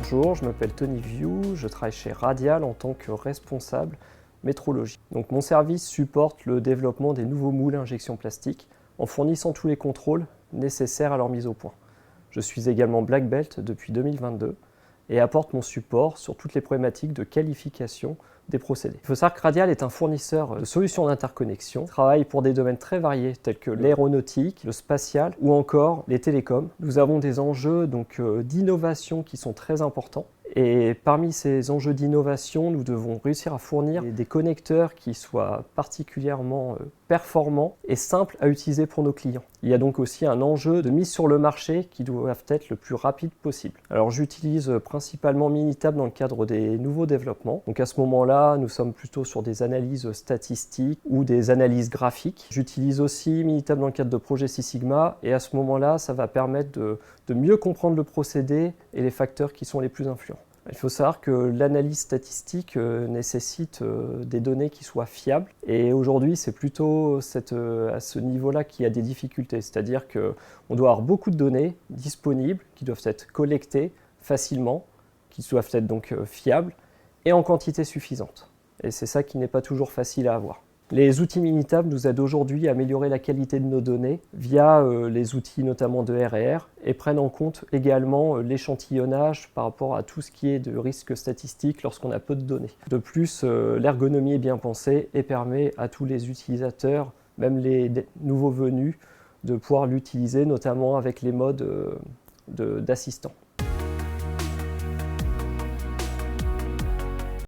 Bonjour, je m'appelle Tony View, je travaille chez Radial en tant que responsable métrologie. Donc mon service supporte le développement des nouveaux moules à injection plastique en fournissant tous les contrôles nécessaires à leur mise au point. Je suis également Black Belt depuis 2022 et apporte mon support sur toutes les problématiques de qualification des procédés. Il faut savoir que Radial est un fournisseur de solutions d'interconnexion, travaille pour des domaines très variés tels que l'aéronautique, le spatial ou encore les télécoms. Nous avons des enjeux d'innovation qui sont très importants. Et parmi ces enjeux d'innovation, nous devons réussir à fournir des connecteurs qui soient particulièrement performants et simples à utiliser pour nos clients. Il y a donc aussi un enjeu de mise sur le marché qui doivent être le plus rapide possible. Alors j'utilise principalement Minitab dans le cadre des nouveaux développements. Donc à ce moment-là, nous sommes plutôt sur des analyses statistiques ou des analyses graphiques. J'utilise aussi Minitab dans le cadre de projets Six Sigma et à ce moment-là, ça va permettre de mieux comprendre le procédé et les facteurs qui sont les plus influents. Il faut savoir que l'analyse statistique nécessite des données qui soient fiables et aujourd'hui c'est plutôt à ce niveau-là qu'il y a des difficultés, c'est-à-dire qu'on doit avoir beaucoup de données disponibles qui doivent être collectées facilement, qui doivent être donc fiables et en quantité suffisante. Et c'est ça qui n'est pas toujours facile à avoir. Les outils Minitab nous aident aujourd'hui à améliorer la qualité de nos données via les outils notamment de R&R et prennent en compte également l'échantillonnage par rapport à tout ce qui est de risque statistique lorsqu'on a peu de données. De plus, l'ergonomie est bien pensée et permet à tous les utilisateurs, même les nouveaux venus, de pouvoir l'utiliser notamment avec les modes d'assistant.